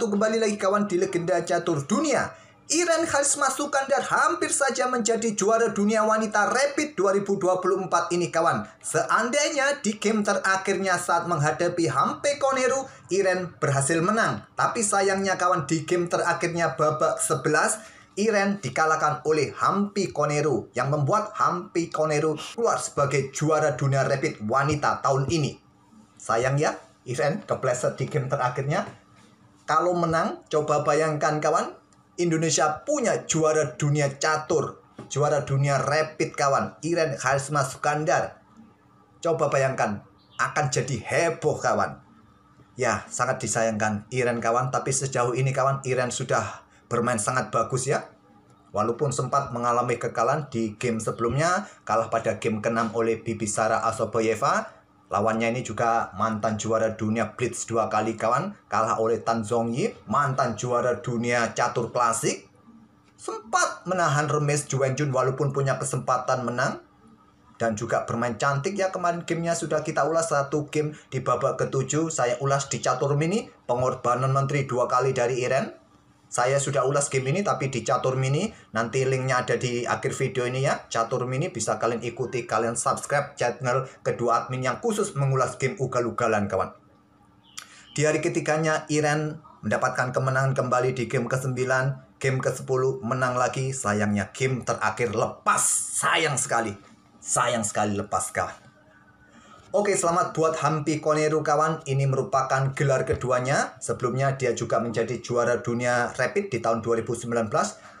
satu kembali lagi kawan di legenda catur dunia. Irene Karisma Sukandar hampir saja menjadi juara dunia wanita Rapid 2024 ini kawan. Seandainya di game terakhirnya saat menghadapi Hampe Koneru, Irene berhasil menang. Tapi sayangnya kawan, di game terakhirnya babak 11, Irene dikalahkan oleh Hampe Koneru yang membuat Hampe Koneru keluar sebagai juara dunia Rapid wanita tahun ini. Sayang ya, Irene kepleset di game terakhirnya. Kalau menang, coba bayangkan kawan, Indonesia punya juara dunia catur, juara dunia Rapid kawan, Irene Karisma Sukandar. Coba bayangkan, akan jadi heboh kawan. Ya, sangat disayangkan Irene kawan, tapi sejauh ini kawan, Irene sudah bermain sangat bagus ya. Walaupun sempat mengalami kekalahan di game sebelumnya, kalah pada game ke-6 oleh Bibisara Asoboyeva. Lawannya ini juga mantan juara dunia Blitz 2 kali kawan, kalah oleh Tan Zhongyi, mantan juara dunia catur klasik. Sempat menahan remis Ju Wenjun walaupun punya kesempatan menang. Dan juga bermain cantik ya, kemarin gamenya sudah kita ulas satu game di babak ke-7. Saya ulas di catur mini, pengorbanan menteri 2 kali dari Irene. Saya sudah ulas game ini tapi di catur mini, nanti linknya ada di akhir video ini ya. Catur mini bisa kalian ikuti, kalian subscribe channel kedua admin yang khusus mengulas game ugal-ugalan kawan. Di hari ketiganya Irene mendapatkan kemenangan kembali di game ke-9, game ke-10 menang lagi. Sayangnya game terakhir lepas, sayang sekali lepas kawan. Oke, selamat buat Hampe Koneru kawan. Ini merupakan gelar keduanya. Sebelumnya dia juga menjadi juara dunia Rapid di tahun 2019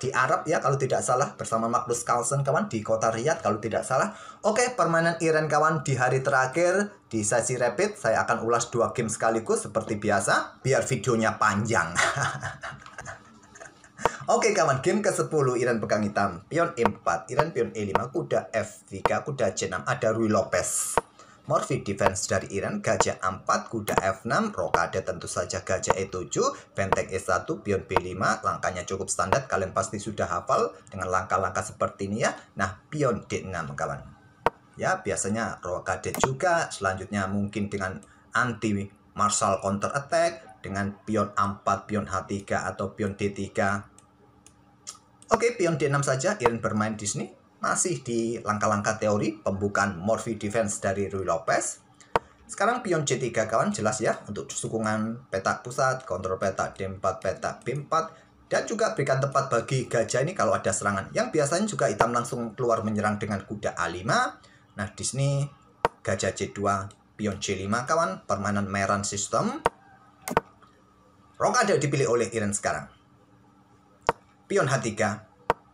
di Arab ya kalau tidak salah, bersama Magnus Carlsen kawan di kota Riyadh kalau tidak salah. Oke, permainan Irene kawan di hari terakhir di sesi Rapid saya akan ulas 2 game sekaligus seperti biasa biar videonya panjang. Oke kawan, game ke-10 Irene pegang hitam, pion E4, Irene pion E5, kuda F3, kuda C6, ada Ruy Lopez. Morphy defense dari Irene, gajah A4, kuda F6, rokade tentu saja gajah E7, benteng E1, pion B5, langkahnya cukup standar, kalian pasti sudah hafal dengan langkah-langkah seperti ini ya. Nah, pion D6 kawan. Ya, biasanya rokade juga, selanjutnya mungkin dengan anti martial counter attack, dengan pion A4, pion H3, atau pion D3. Oke, pion D6 saja, Irene bermain di sini. Masih di langkah-langkah teori pembukaan Morphy defense dari Ruy Lopez. Sekarang pion C3 kawan, jelas ya untuk dukungan petak pusat, kontrol petak D4, petak B4, dan juga berikan tempat bagi gajah ini kalau ada serangan. Yang biasanya juga hitam langsung keluar menyerang dengan kuda A5. Nah, di sini gajah C2, pion C5 kawan, permainan Meran sistem. Rokade dipilih oleh Irene sekarang. Pion H3,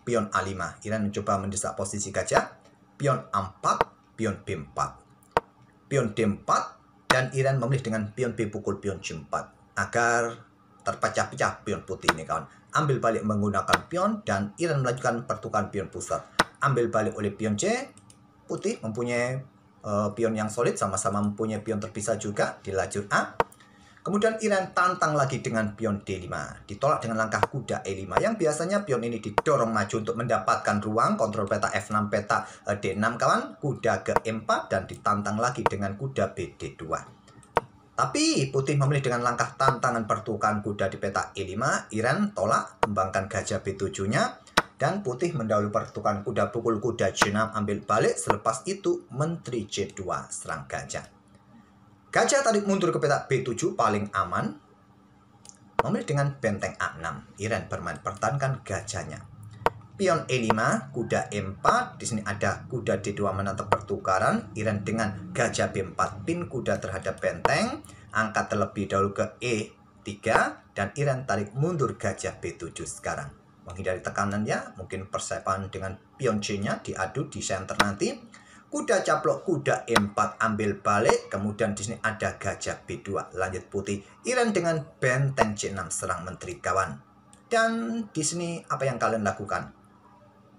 pion A5, Irene mencoba mendesak posisi gajah, pion A4, pion B4, pion D4, dan Irene memilih dengan pion B pukul pion C4 agar terpecah-pecah pion putih ini kawan. Ambil balik menggunakan pion dan Irene melanjutkan pertukaran pion pusat. Ambil balik oleh pion C, putih mempunyai pion yang solid, sama-sama mempunyai pion terpisah juga di lajur A. Kemudian Irene tantang lagi dengan pion D5. Ditolak dengan langkah kuda E5. Yang biasanya pion ini didorong maju untuk mendapatkan ruang. Kontrol peta F6, peta D6 kawan. Kuda ke E4 dan ditantang lagi dengan kuda BD2. Tapi putih memilih dengan langkah tantangan pertukaran kuda di peta E5. Irene tolak, kembangkan gajah B7-nya. Dan putih mendahului pertukaran kuda pukul kuda C6, ambil balik. Selepas itu menteri C2 serang gajah. Gajah tarik mundur ke petak B7 paling aman. Memilih dengan benteng A6. Irene bermain pertahankan gajahnya. Pion E5, kuda E4. Di sini ada kuda D2 menatap pertukaran. Irene dengan gajah B4 pin kuda terhadap benteng. Angkat terlebih dahulu ke E3 dan Irene tarik mundur gajah B7 sekarang. Menghindari tekanan ya, mungkin persiapan dengan pion C-nya diadu di center nanti. Kuda caplok, kuda E4 ambil balik, kemudian di sini ada gajah B2, lanjut putih. Irene dengan benteng C6 serang menteri kawan. Dan di sini apa yang kalian lakukan?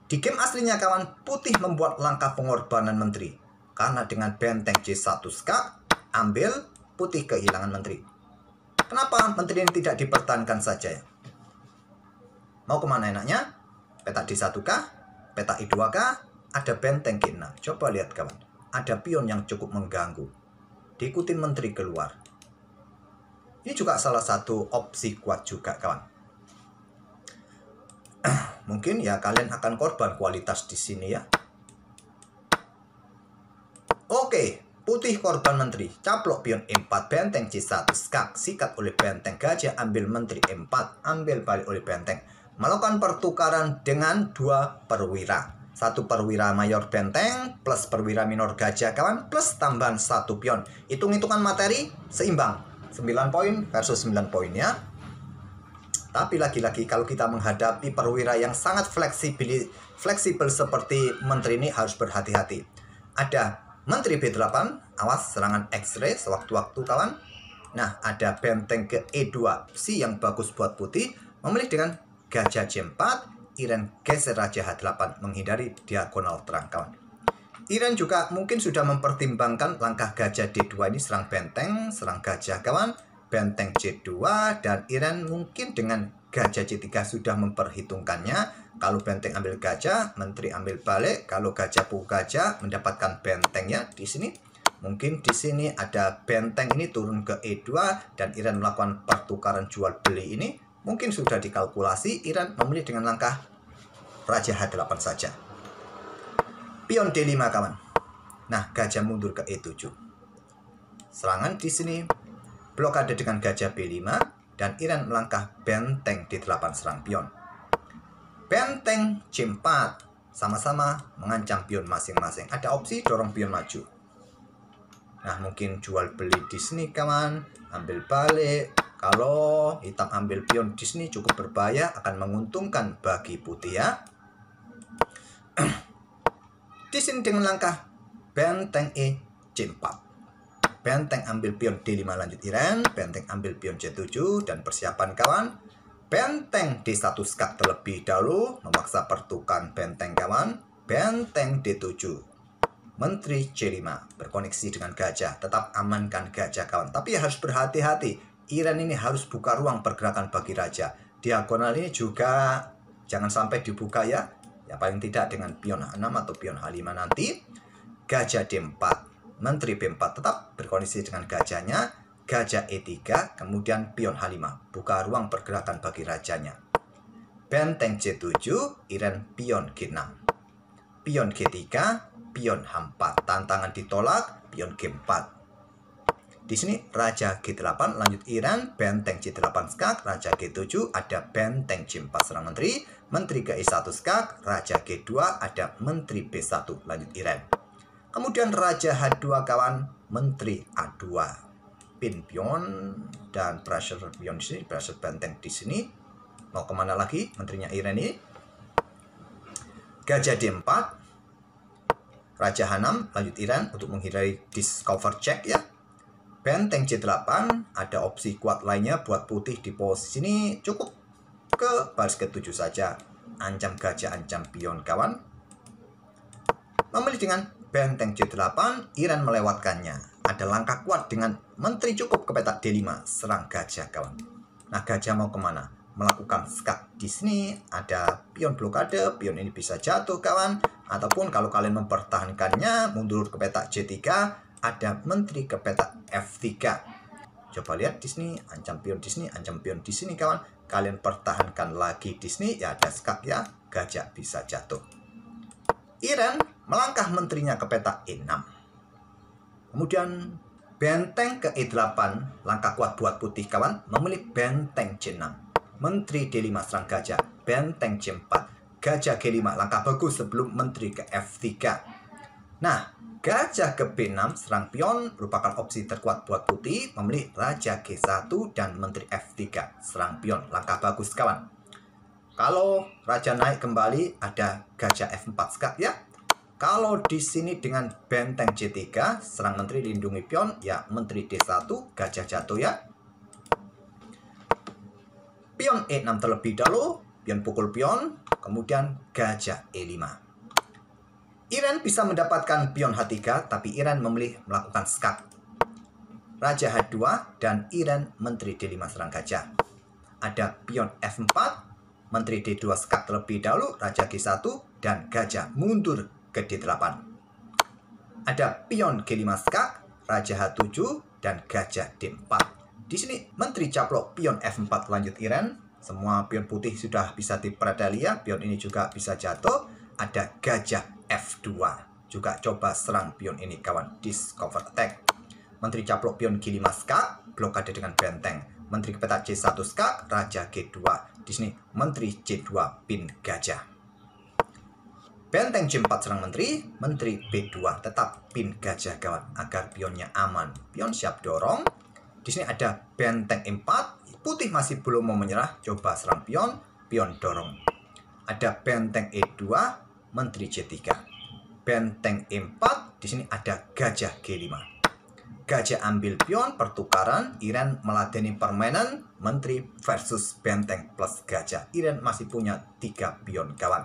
Di game aslinya kawan, putih membuat langkah pengorbanan menteri. Karena dengan benteng C1 skak, ambil, putih kehilangan menteri. Kenapa menteri ini tidak dipertahankan saja ya? Mau kemana enaknya? Peta D1 kah? Peta I2 kah? Ada benteng G6. Coba lihat kawan. Ada pion yang cukup mengganggu. Diikutin menteri keluar. Ini juga salah satu opsi kuat juga, kawan. Mungkin ya kalian akan korban kualitas di sini ya. Oke, putih korban menteri. Caplok pion E4, benteng C1, skak, sikat oleh benteng, gajah ambil menteri E4, ambil balik oleh benteng. Melakukan pertukaran dengan 2 perwira. 1 perwira mayor benteng plus perwira minor gajah, kawan, plus tambahan 1 pion. Hitung-hitungan materi seimbang. 9 poin versus 9 poin ya. Tapi lagi-lagi kalau kita menghadapi perwira yang sangat fleksibel seperti menteri ini harus berhati-hati. Ada menteri B8, awas serangan X-ray sewaktu-waktu, kawan. Nah, ada benteng ke E2, opsi yang bagus buat putih, memilih dengan gajah C4, Iren geser raja H8, menghindari diagonal terang, kawan. Iren juga mungkin sudah mempertimbangkan langkah gajah D2 ini, serang benteng, serang gajah, kawan. Benteng C2, dan Iren mungkin dengan gajah C3 sudah memperhitungkannya. Kalau benteng ambil gajah, menteri ambil balik. Kalau gajah pukul gajah, mendapatkan bentengnya di sini. Mungkin di sini ada benteng ini turun ke E2 dan Iren melakukan pertukaran jual beli ini. Mungkin sudah dikalkulasi, Iren memilih dengan langkah raja H8 saja. Pion D5, kawan. Nah, gajah mundur ke E7. Serangan di sini. Blokade dengan gajah B5 dan Iren melangkah benteng D8 serang pion. Benteng C4 sama-sama mengancam pion masing-masing. Ada opsi dorong pion maju. Nah, mungkin jual beli di sini, kawan. Ambil balik. Kalau hitam ambil pion di sini cukup berbahaya, akan menguntungkan bagi putih ya. Di sini dengan langkah benteng E C4. Benteng ambil pion D5 lanjut Iren, benteng ambil pion C7 dan persiapan, kawan. Benteng D1 skak terlebih dahulu, memaksa pertukaran benteng, kawan. Benteng D7, menteri C5 berkoneksi dengan gajah, tetap amankan gajah, kawan. Tapi harus berhati-hati, Iren ini harus buka ruang pergerakan bagi raja. Diagonal ini juga jangan sampai dibuka ya. Ya paling tidak dengan pion H6 atau pion H5 nanti. Gajah D4. Menteri B4 tetap berkoneksi dengan gajahnya, gajah E3, kemudian pion H5, buka ruang pergerakan bagi rajanya. Benteng C7, Iren pion G6. Pion G3, pion H4, tantangan ditolak, pion G4. Di sini raja G8 lanjut Iren, benteng C8 skak, raja G7, ada benteng C4 serang menteri, menteri ke E1 skak, raja G2, ada menteri B1 lanjut Iren. Kemudian raja H2, kawan, menteri A2. Pin pion dan pressure pion di sini, pressure benteng di sini. Mau kemana lagi menterinya Iren ini? Gajah D4. Raja H6 lanjut Iren untuk menghindari discover check ya. Benteng C8, ada opsi kuat lainnya buat putih di posisi ini, cukup ke baris ke-7 saja. Ancam gajah, ancam pion, kawan. Memilih dengan benteng C8, Iren melewatkannya. Ada langkah kuat dengan menteri cukup ke petak D5, serang gajah, kawan. Nah, gajah mau kemana? Melakukan skak di sini, ada pion blokade, pion ini bisa jatuh, kawan. Ataupun kalau kalian mempertahankannya, mundur ke petak C3, ada menteri ke petak F3. Coba lihat di sini, ancam pion di sini, ancam pion di sini, kawan. Kalian pertahankan lagi di sini, ya ada skak ya, gajah bisa jatuh. Iren melangkah menterinya ke petak E6. Kemudian benteng ke E8, langkah kuat buat putih, kawan. Memilih benteng C6. Menteri D5 serang gajah, benteng C4. Gajah G5, langkah bagus sebelum menteri ke F3. Nah, gajah ke B6 serang pion merupakan opsi terkuat buat putih. Memilih raja G1 dan menteri F3 serang pion, langkah bagus, kawan. Kalau raja naik kembali, ada gajah F4 skak ya. Kalau di sini dengan benteng C3, serang menteri lindungi pion, ya menteri D1, gajah jatuh ya. Pion E6 terlebih dahulu, pion pukul pion, kemudian gajah E5. Iren bisa mendapatkan pion H3, tapi Iren memilih melakukan skak. Raja H2 dan Iren menteri D5 serang gajah. Ada pion F4, menteri D2 skak terlebih dahulu, raja G1, dan gajah mundur ke D8. Ada pion G5 skak, raja H7, dan gajah D4. Di sini Menteri caplok pion F4 lanjut Iran. Semua pion putih sudah bisa diperdalia. Pion ini juga bisa jatuh. Ada gajah F2. Juga coba serang pion ini kawan. Discover attack. Menteri caplok pion G5 skak. Blokade dengan benteng. Menteri ke peta C1 skak. Raja G2. Di sini Menteri C2 pin gajah. Benteng C4 serang Menteri. Menteri B2 tetap pin gajah kawan. Agar pionnya aman. Pion siap dorong. Di sini ada benteng E4. Putih masih belum mau menyerah. Coba serang pion. Pion dorong. Ada benteng E2. Menteri C3. Benteng E4. Di sini ada gajah G5. Gajah ambil pion. Pertukaran. Iran meladeni permainan. Menteri versus benteng plus gajah. Iran masih punya 3 pion kawan.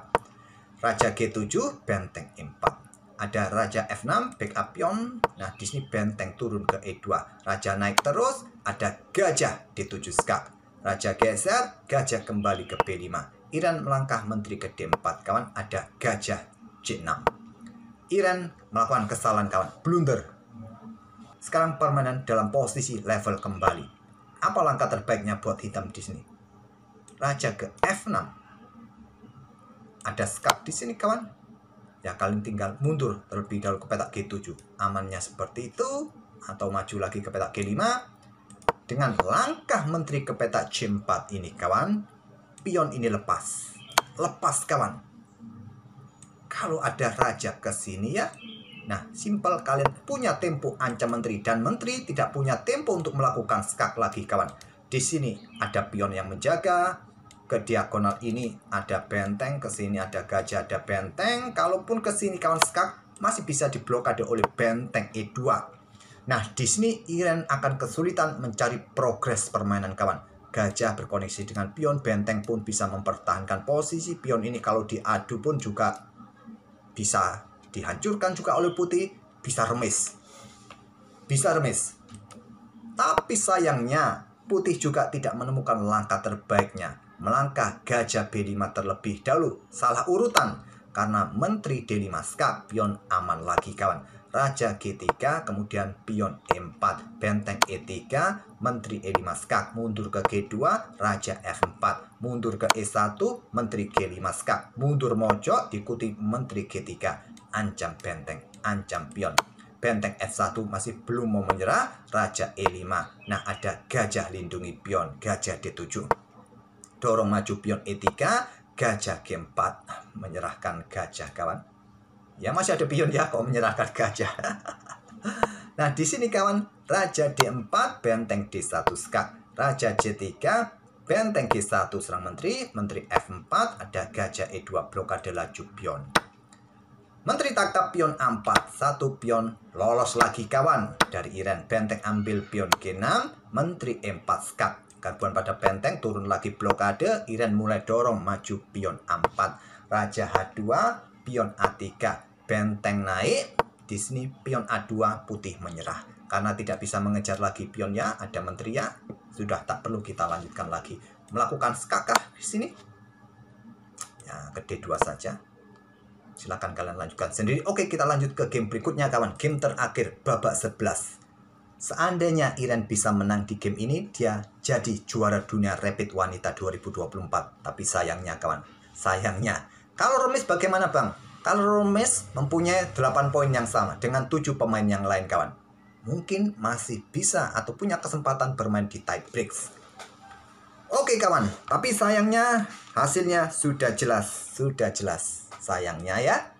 Raja G7. Benteng E4. Ada Raja F6, backup pion. Nah, di sini benteng turun ke E2. Raja naik terus, ada gajah D7 skak. Raja geser, gajah kembali ke B5. Iran melangkah menteri ke D4, kawan. Ada gajah C6. Iran melakukan kesalahan, kawan. Blunder. Sekarang permainan dalam posisi level kembali. Apa langkah terbaiknya buat hitam di sini? Raja ke F6. Ada skak di sini, kawan. Ya, kalian tinggal mundur terlebih dahulu ke petak G7. Amannya seperti itu. Atau maju lagi ke petak G5. Dengan langkah menteri ke petak C4 ini, kawan. Pion ini lepas. Lepas, kawan. Kalau ada raja ke sini ya. Nah, simpel, kalian punya tempo ancam menteri. Dan menteri tidak punya tempo untuk melakukan skak lagi, kawan. Di sini ada pion yang menjaga. Ke diagonal ini ada benteng, ke sini ada gajah, ada benteng. Kalaupun ke sini kawan skak, masih bisa diblokade oleh benteng E2. Nah, di sini Iran akan kesulitan mencari progres permainan kawan. Gajah berkoneksi dengan pion, benteng pun bisa mempertahankan posisi. Pion ini kalau diadu pun juga bisa dihancurkan juga oleh putih, bisa remis. Bisa remis. Tapi sayangnya putih juga tidak menemukan langkah terbaiknya. Melangkah gajah B5 terlebih dahulu. Salah urutan. Karena menteri D5 skak. Pion aman lagi kawan. Raja G3. Kemudian pion E4. Benteng E3. Menteri E5 skak. Mundur ke G2. Raja F4. Mundur ke E1. Menteri G5 skak. Mundur mojok. Diikuti menteri G3. Ancam benteng. Ancam pion. Benteng F1 masih belum mau menyerah. Raja E5. Nah, ada gajah lindungi pion. Gajah D7. Dorong maju pion E3, gajah G4. Menyerahkan gajah, kawan. Ya, masih ada pion ya, kok menyerahkan gajah. Nah, di sini, kawan. Raja D4, benteng D1 skak. Raja C3, benteng G1 serang menteri. Menteri F4, ada gajah E2, blokade laju pion. Menteri tangkap pion A4. Satu pion lolos lagi, kawan. Dari Iran, benteng ambil pion G6. Menteri E4 skak. Gangguan pada benteng, turun lagi blokade. Iran mulai dorong maju pion A4. Raja H2, pion A3. Benteng naik. Di sini pion A2 putih menyerah. Karena tidak bisa mengejar lagi pionnya, ada menteri ya. Sudah tak perlu kita lanjutkan lagi. Melakukan skakah di sini? Ya, ke D2 saja. Silahkan kalian lanjutkan sendiri. Oke, kita lanjut ke game berikutnya, kawan. Game terakhir, babak 11. Seandainya Iran bisa menang di game ini, dia jadi juara dunia rapid wanita 2024. Tapi sayangnya, kawan, sayangnya. Kalau remis bagaimana, Bang? Kalau remis mempunyai 8 poin yang sama dengan 7 pemain yang lain, kawan. Mungkin masih bisa atau punya kesempatan bermain di tie breaks. Oke, kawan. Tapi sayangnya hasilnya sudah jelas. Sudah jelas. Sayangnya ya.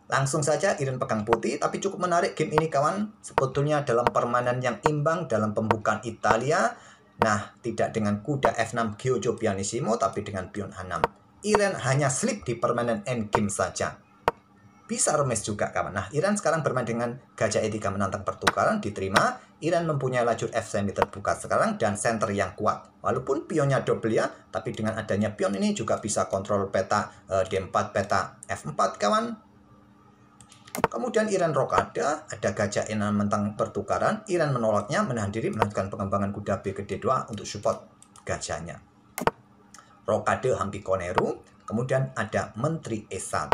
Langsung saja Iran pegang putih, tapi cukup menarik game ini, kawan. Sebetulnya dalam permainan yang imbang dalam pembukaan Italia. Nah, tidak dengan kuda F6 Giojo Pianissimo, tapi dengan pion H6. Iran hanya slip di permainan endgame saja. Bisa remis juga, kawan. Nah, Iran sekarang bermain dengan gajah E3 menantang pertukaran, diterima. Iran mempunyai lajur F semi terbuka sekarang dan center yang kuat. Walaupun pionnya double ya, tapi dengan adanya pion ini juga bisa kontrol peta D4, peta F4, kawan. Kemudian Iran rokade, ada gajah E6 mentang pertukaran. Iran menolaknya, menahan diri, melanjutkan pengembangan kuda B ke D2 untuk support gajahnya. Rokade Hampi Koneru. Kemudian ada menteri E1.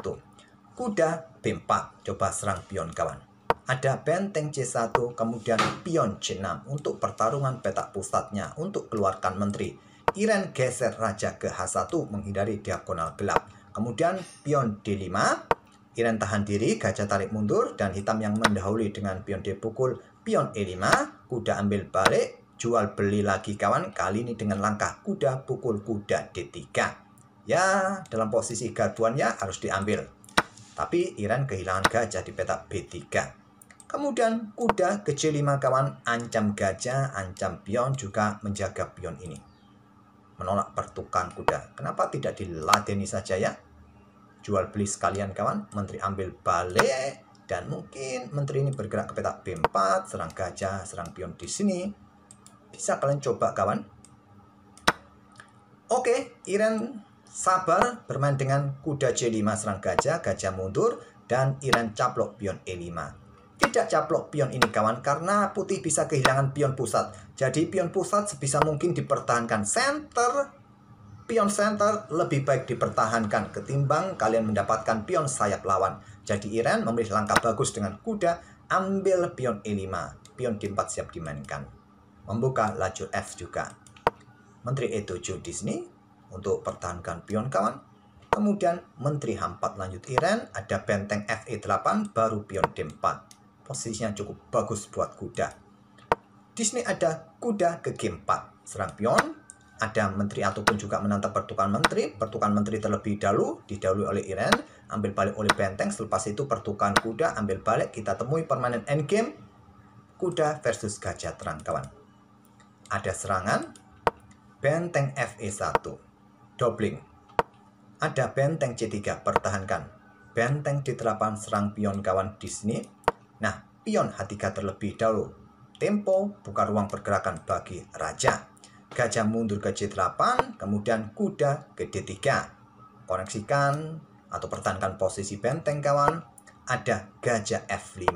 Kuda B4, coba serang pion, kawan. Ada benteng C1, kemudian pion C6 untuk pertarungan petak pusatnya untuk keluarkan menteri. Iren geser raja ke H1 menghindari diagonal gelap. Kemudian pion D5, Iren tahan diri, gajah tarik mundur, dan hitam yang mendahului dengan pion D pukul, pion E5, kuda ambil balik, jual beli lagi kawan, kali ini dengan langkah kuda pukul kuda D3. Ya, dalam posisi garduannya harus diambil. Tapi Iren kehilangan gajah di petak B3. Kemudian kuda ke C5 kawan, ancam gajah, ancam pion, juga menjaga pion ini. Menolak pertukaran kuda. Kenapa tidak diladeni saja ya? Jual beli sekalian kawan, menteri ambil balik, dan mungkin menteri ini bergerak ke petak B4, serang gajah, serang pion di sini. Bisa kalian coba kawan. Oke, Iren sabar bermain dengan kuda C5 serang gajah, gajah mundur, dan Iren caplok pion E5. Tidak caplok pion ini kawan, karena putih bisa kehilangan pion pusat. Jadi pion pusat sebisa mungkin dipertahankan. Pion center lebih baik dipertahankan ketimbang kalian mendapatkan pion sayap lawan. Jadi Iren memilih langkah bagus dengan kuda, ambil pion E5. Pion D4 siap dimainkan. Membuka lajur F juga. Menteri E7 di sini untuk pertahankan pion kawan. Kemudian menteri H4 lanjut Iren, ada benteng FE8 baru pion D4. Posisinya cukup bagus buat kuda. Di sini ada kuda ke G4, serang pion. Ada menteri ataupun juga menantang pertukaran menteri. Pertukaran menteri terlebih dahulu, didahului oleh Iren, ambil balik oleh benteng. Selepas itu pertukaran kuda, ambil balik. Kita temui permainan endgame, kuda versus gajah terang kawan. Ada serangan, benteng FE1, doubling. Ada benteng C3, pertahankan. Benteng D8 serang pion kawan di sini. Nah, pion H3 terlebih dahulu. Tempo buka ruang pergerakan bagi raja. Gajah mundur ke C8, kemudian kuda ke D3. Koneksikan atau pertahankan posisi benteng kawan. Ada gajah F5.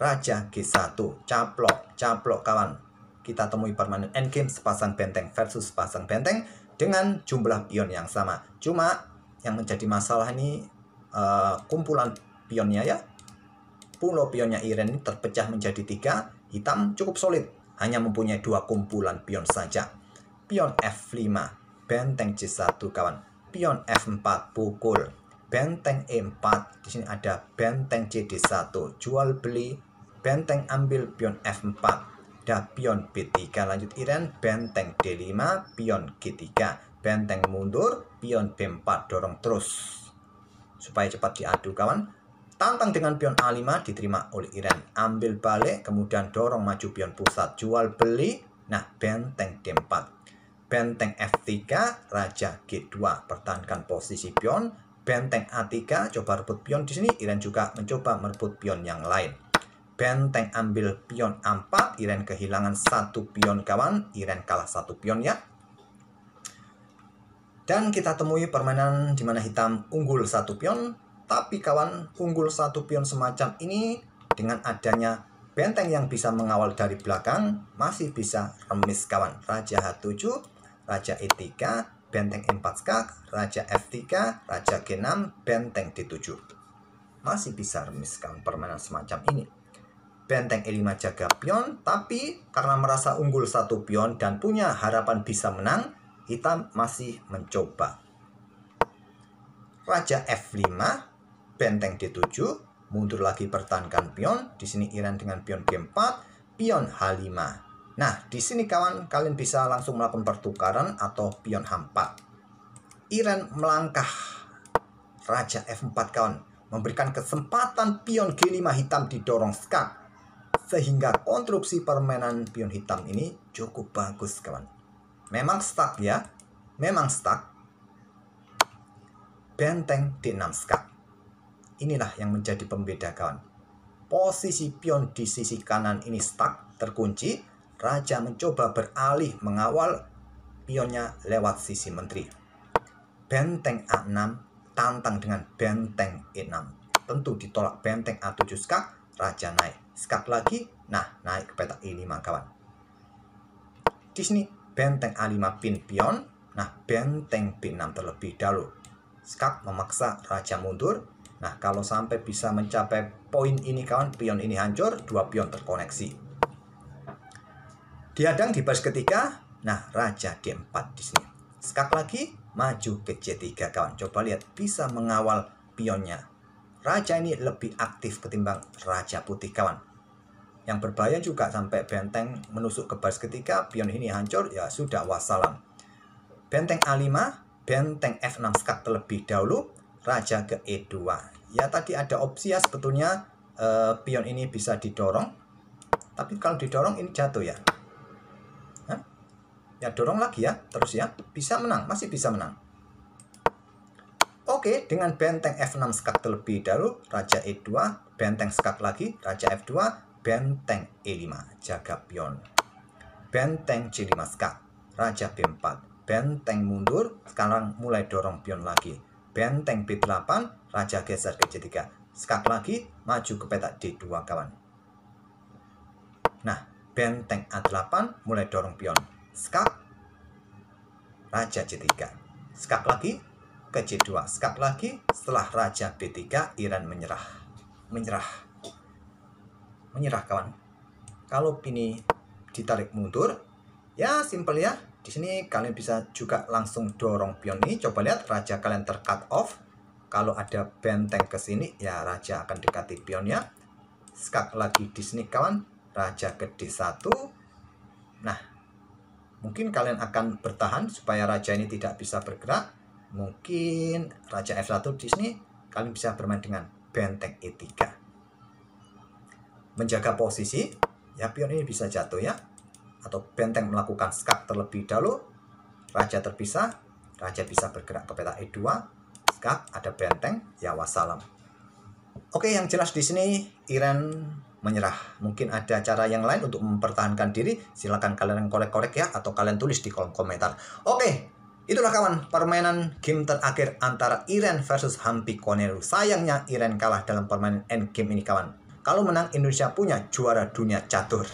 Raja G1, caplok kawan. Kita temui permainan endgame, sepasang benteng versus sepasang benteng dengan jumlah pion yang sama. Cuma yang menjadi masalah ini kumpulan pionnya ya. Pulau pionnya Iren ini terpecah menjadi 3. Hitam cukup solid, hanya mempunyai 2 kumpulan pion saja. Pion F5, benteng C1 kawan. Pion F4 pukul. Benteng E4, di sini ada benteng CD1, jual beli. Benteng ambil pion F4. Ada pion B3 lanjut Iren, benteng D5, pion G3. Benteng mundur, pion B4 dorong terus. Supaya cepat diadu kawan. Tantang dengan pion A5 diterima oleh Iren. Ambil balik, kemudian dorong maju pion pusat. Jual beli. Nah, benteng D4. Benteng F3, raja G2. Pertahankan posisi pion. Benteng A3, coba rebut pion di sini. Iren juga mencoba merebut pion yang lain. Benteng ambil pion A4. Iren kehilangan 1 pion kawan. Iren kalah 1 pion ya. Dan kita temui permainan di mana hitam unggul 1 pion. Tapi kawan, unggul 1 pion semacam ini dengan adanya benteng yang bisa mengawal dari belakang masih bisa remis kawan. Raja H7, raja E3, benteng E4 skak, raja F3, raja G6, benteng D7. Masih bisa remis kawan permainan semacam ini. Benteng E5 jaga pion, tapi karena merasa unggul 1 pion dan punya harapan bisa menang, hitam masih mencoba. Raja F5, benteng D7, mundur lagi pertahankan pion. Di sini Iren dengan pion G4, pion H5. Nah, di sini kawan, kalian bisa langsung melakukan pertukaran atau pion H4. Iren melangkah raja F4 kawan, memberikan kesempatan pion G5 hitam didorong skak. Sehingga konstruksi permainan pion hitam ini cukup bagus kawan. Memang stuck ya, memang stuck. Benteng D6 skak. Inilah yang menjadi pembeda kawan. Posisi pion di sisi kanan ini stuck, terkunci. Raja mencoba beralih mengawal pionnya lewat sisi menteri. Benteng A6 tantang dengan benteng E6. Tentu ditolak benteng A7 skak, raja naik. Skak lagi, nah naik ke petak E5 kawan. Di sini benteng A5 pin pion, nah benteng B6 terlebih dahulu. Skak memaksa raja mundur. Nah, kalau sampai bisa mencapai poin ini kawan, pion ini hancur, 2 pion terkoneksi. Dihadang di baris ketiga. Nah, raja D4 di sini. Skak lagi, maju ke C3 kawan. Coba lihat, bisa mengawal pionnya. Raja ini lebih aktif ketimbang raja putih kawan. Yang berbahaya juga sampai benteng menusuk ke baris ketiga, pion ini hancur, ya sudah wassalam. Benteng A5, benteng F6 skak terlebih dahulu, raja ke E2. Ya tadi ada opsi ya sebetulnya pion ini bisa didorong. Tapi kalau didorong ini jatuh ya. Hah? Ya dorong lagi ya, terus ya. Bisa menang, masih bisa menang. Oke, dengan benteng F6 skak terlebih dahulu, raja E2, benteng skak lagi, raja F2, benteng E5, jaga pion. Benteng C5 skak, raja B4, benteng mundur, sekarang mulai dorong pion lagi. Benteng B8, raja geser ke C3, skak lagi, maju ke petak D2 kawan. Nah, benteng A8 mulai dorong pion, skak, raja C3, skak lagi ke C2, skak lagi. Setelah raja B3, Iran menyerah kawan. Kalau ini ditarik mundur, ya simple ya. Di sini kalian bisa juga langsung dorong pion ini. Coba lihat, raja kalian tercut off. Kalau ada benteng ke sini, ya raja akan dekati pionnya. Skak lagi di sini kawan, raja ke D1. Nah, mungkin kalian akan bertahan supaya raja ini tidak bisa bergerak. Mungkin raja F1 di sini kalian bisa bermain dengan benteng E3. Menjaga posisi, ya pion ini bisa jatuh ya. Atau benteng melakukan skak terlebih dahulu, raja terpisah, raja bisa bergerak ke petak E2, skak, ada benteng, ya wassalam. Oke, yang jelas di sini Iran menyerah. Mungkin ada cara yang lain untuk mempertahankan diri, silakan kalian korek-korek ya, atau kalian tulis di kolom komentar. Oke, itulah kawan permainan game terakhir antara Iran versus Hampi Koneru. Sayangnya Iran kalah dalam permainan endgame ini kawan. Kalau menang, Indonesia punya juara dunia catur.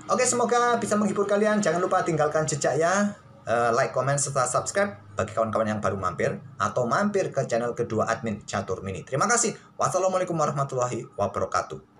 Oke, semoga bisa menghibur kalian. Jangan lupa tinggalkan jejak ya. Like, comment, serta subscribe bagi kawan-kawan yang baru mampir. Atau mampir ke channel kedua admin Catur Mini. Terima kasih. Wassalamualaikum warahmatullahi wabarakatuh.